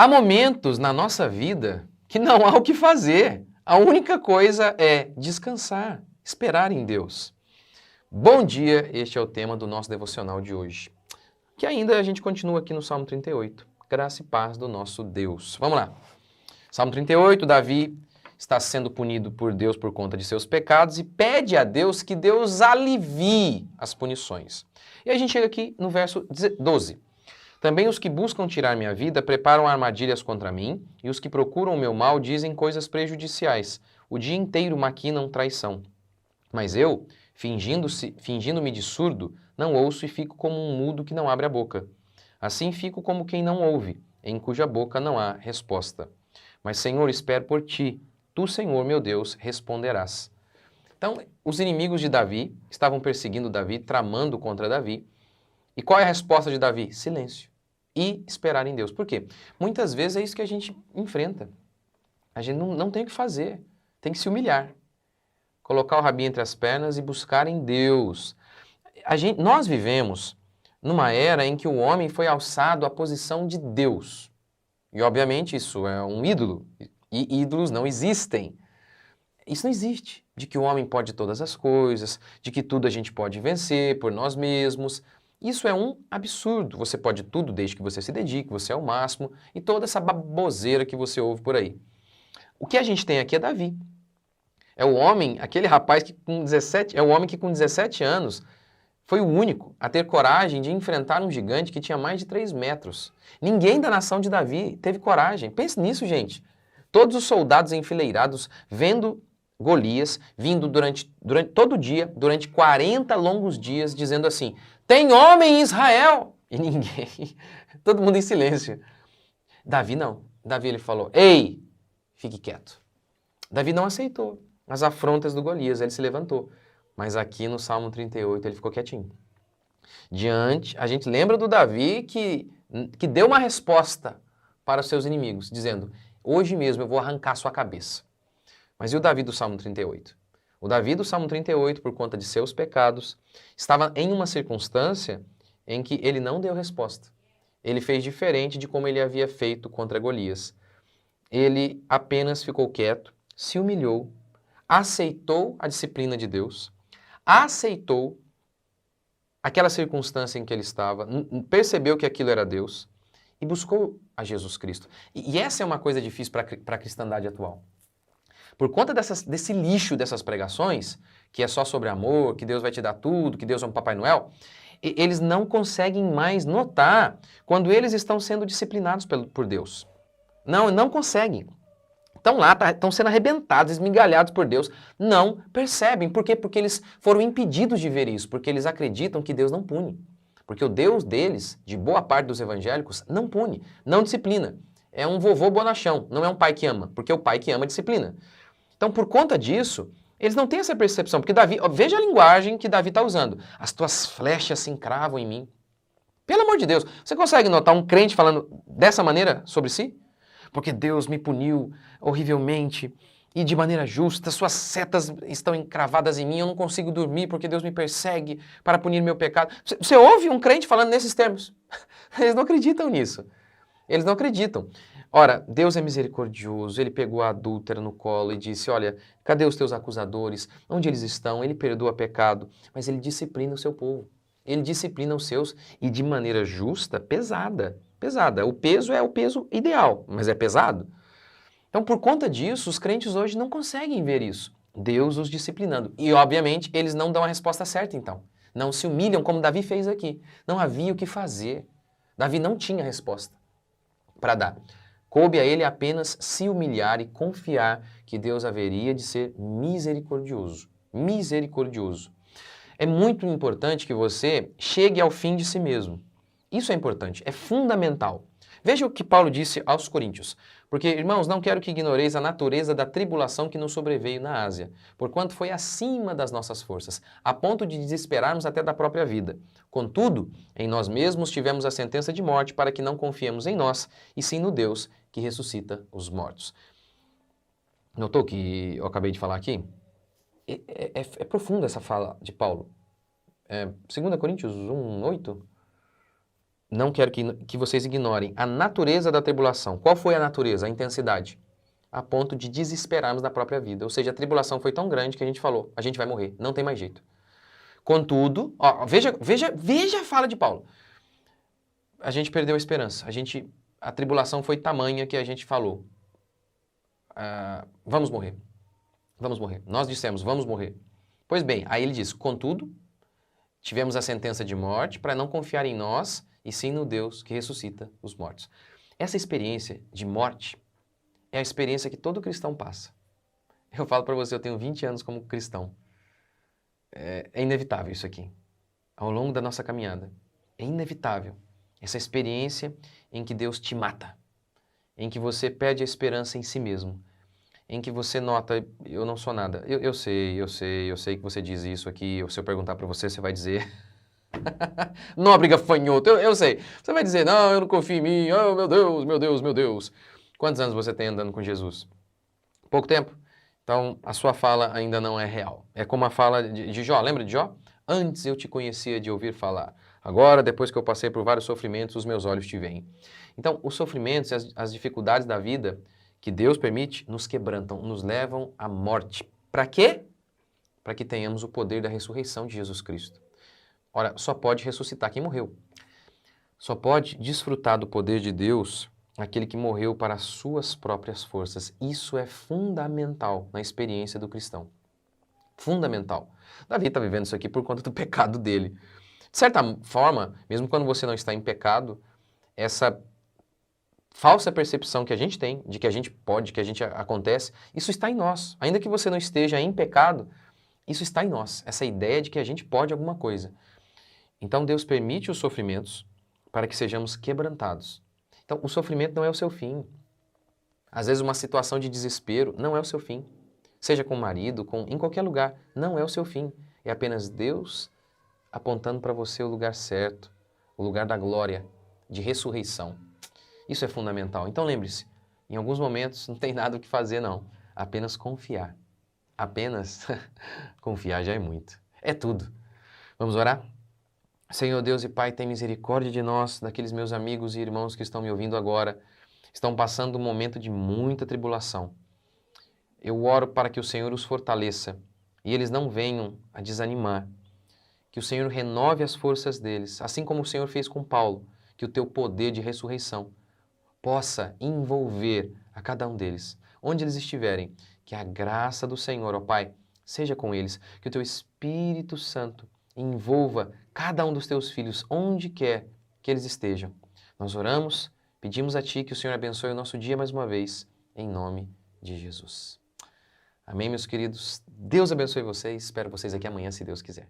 Há momentos na nossa vida que não há o que fazer. A única coisa é descansar, esperar em Deus. Bom dia, este é o tema do nosso devocional de hoje. Que ainda a gente continua aqui no Salmo 38. Graça e paz do nosso Deus. Vamos lá. Salmo 38, Davi está sendo punido por Deus por conta de seus pecados e pede a Deus que Deus alivie as punições. E a gente chega aqui no verso 12. Também os que buscam tirar minha vida preparam armadilhas contra mim, e os que procuram o meu mal dizem coisas prejudiciais. O dia inteiro maquinam traição. Mas eu, fingindo-me de surdo, não ouço e fico como um mudo que não abre a boca. Assim fico como quem não ouve, em cuja boca não há resposta. Mas, Senhor, espero por ti. Tu, Senhor, meu Deus, responderás. Então, os inimigos de Davi estavam perseguindo Davi, tramando contra Davi. E qual é a resposta de Davi? Silêncio. E esperar em Deus. Por quê? Muitas vezes é isso que a gente enfrenta. A gente não tem o que fazer. Tem que se humilhar. Colocar o rabinho entre as pernas e buscar em Deus. Nós vivemos numa era em que o homem foi alçado à posição de Deus. E, obviamente, isso é um ídolo. E ídolos não existem. Isso não existe. De que o homem pode todas as coisas, de que tudo a gente pode vencer por nós mesmos. Isso é um absurdo. Você pode tudo desde que você se dedique, você é o máximo, e toda essa baboseira que você ouve por aí. O que a gente tem aqui é Davi. É o homem, aquele rapaz que com 17, é o homem que com 17 anos foi o único a ter coragem de enfrentar um gigante que tinha mais de 3 metros. Ninguém da nação de Davi teve coragem. Pense nisso, gente. Todos os soldados enfileirados vendo Golias vindo durante todo dia, durante 40 longos dias, dizendo assim: tem homem em Israel! E ninguém, todo mundo em silêncio. Davi não. Davi ele falou: ei, fique quieto. Davi não aceitou as afrontas do Golias, ele se levantou. Mas aqui no Salmo 38 ele ficou quietinho. A gente lembra do Davi que deu uma resposta para os seus inimigos, dizendo: hoje mesmo eu vou arrancar sua cabeça. Mas e o Davi do Salmo 38? O Davi do Salmo 38, por conta de seus pecados, estava em uma circunstância em que ele não deu resposta. Ele fez diferente de como ele havia feito contra Golias. Ele apenas ficou quieto, se humilhou, aceitou a disciplina de Deus, aceitou aquela circunstância em que ele estava, percebeu que aquilo era Deus e buscou a Jesus Cristo. E essa é uma coisa difícil para a cristandade atual. Por conta desse lixo dessas pregações, que é só sobre amor, que Deus vai te dar tudo, que Deus é um Papai Noel, eles não conseguem mais notar quando eles estão sendo disciplinados por Deus. Não conseguem. Estão lá, estão sendo arrebentados, esmigalhados por Deus. Não percebem. Por quê? Porque eles foram impedidos de ver isso, porque eles acreditam que Deus não pune. Porque o Deus deles, de boa parte dos evangélicos, não pune, não disciplina. É um vovô bonachão, não é um pai que ama, porque o pai que ama disciplina. Então, por conta disso, eles não têm essa percepção, porque Davi, veja a linguagem que Davi está usando. As tuas flechas se encravam em mim. Pelo amor de Deus, você consegue notar um crente falando dessa maneira sobre si? Porque Deus me puniu horrivelmente e de maneira justa, suas setas estão encravadas em mim, eu não consigo dormir porque Deus me persegue para punir meu pecado. Você ouve um crente falando nesses termos? Eles não acreditam nisso. Eles não acreditam. Ora, Deus é misericordioso, Ele pegou a adúltera no colo e disse: olha, cadê os teus acusadores? Onde eles estão? Ele perdoa pecado, mas Ele disciplina o seu povo. Ele disciplina os seus e de maneira justa, pesada. Pesada. O peso é o peso ideal, mas é pesado. Então, por conta disso, os crentes hoje não conseguem ver isso. Deus os disciplinando. E, obviamente, eles não dão a resposta certa, então. Não se humilham como Davi fez aqui. Não havia o que fazer. Davi não tinha resposta para dar. Coube a ele apenas se humilhar e confiar que Deus haveria de ser misericordioso. Misericordioso. É muito importante que você chegue ao fim de si mesmo. Isso é importante, é fundamental. Veja o que Paulo disse aos Coríntios. Porque, irmãos, não quero que ignoreis a natureza da tribulação que nos sobreveio na Ásia, porquanto foi acima das nossas forças, a ponto de desesperarmos até da própria vida. Contudo, em nós mesmos tivemos a sentença de morte para que não confiemos em nós, e sim no Deus que ressuscita os mortos. Notou que eu acabei de falar aqui? É profunda essa fala de Paulo. 2 Coríntios 1:8. não quero que vocês ignorem a natureza da tribulação. Qual foi a natureza? A intensidade. A ponto de desesperarmos da própria vida. Ou seja, a tribulação foi tão grande que a gente falou, a gente vai morrer, não tem mais jeito. Contudo, ó, veja a fala de Paulo. A gente perdeu a esperança. A tribulação foi tamanha que a gente falou, vamos morrer. Vamos morrer. Nós dissemos, vamos morrer. Pois bem, aí ele diz, contudo, tivemos a sentença de morte para não confiar em nós e sim no Deus que ressuscita os mortos. Essa experiência de morte é a experiência que todo cristão passa. Eu falo para você, eu tenho 20 anos como cristão. É inevitável isso aqui. Ao longo da nossa caminhada. É inevitável. Essa experiência em que Deus te mata. Em que você perde a esperança em si mesmo. Em que você nota, eu não sou nada. Eu sei que você diz isso aqui. Se eu perguntar para você, você vai dizer... Nobre gafanhoto, eu sei. Você vai dizer, não, eu não confio em mim. Oh, meu Deus, meu Deus, meu Deus. Quantos anos você tem andando com Jesus? Pouco tempo? Então, a sua fala ainda não é real. É como a fala de Jó. Lembra de Jó? Antes eu te conhecia de ouvir falar. Agora, depois que eu passei por vários sofrimentos, os meus olhos te veem. Então, os sofrimentos e as dificuldades da vida que Deus permite nos quebrantam, nos levam à morte. Para quê? Para que tenhamos o poder da ressurreição de Jesus Cristo. Ora, só pode ressuscitar quem morreu. Só pode desfrutar do poder de Deus aquele que morreu para as suas próprias forças. Isso é fundamental na experiência do cristão. Fundamental. Davi está vivendo isso aqui por conta do pecado dele. De certa forma, mesmo quando você não está em pecado, essa falsa percepção que a gente tem de que a gente pode, que a gente acontece, isso está em nós. Ainda que você não esteja em pecado, isso está em nós. Essa ideia de que a gente pode alguma coisa. Então Deus permite os sofrimentos para que sejamos quebrantados. Então o sofrimento não é o seu fim. Às vezes uma situação de desespero não é o seu fim. Seja com o marido, em qualquer lugar, não é o seu fim. É apenas Deus apontando para você o lugar certo, o lugar da glória, de ressurreição. Isso é fundamental. Então lembre-se, em alguns momentos não tem nada o que fazer não, apenas confiar. Apenas confiar já é muito. É tudo. Vamos orar? Senhor Deus e Pai, tem misericórdia de nós, daqueles meus amigos e irmãos que estão me ouvindo agora, estão passando um momento de muita tribulação. Eu oro para que o Senhor os fortaleça e eles não venham a desanimar. Que o Senhor renove as forças deles, assim como o Senhor fez com Paulo, que o teu poder de ressurreição possa envolver a cada um deles, onde eles estiverem. Que a graça do Senhor, ó Pai, seja com eles, que o teu Espírito Santo envolva cada um dos teus filhos, onde quer que eles estejam. Nós oramos, pedimos a Ti que o Senhor abençoe o nosso dia mais uma vez, em nome de Jesus. Amém, meus queridos? Deus abençoe vocês. Espero vocês aqui amanhã, se Deus quiser.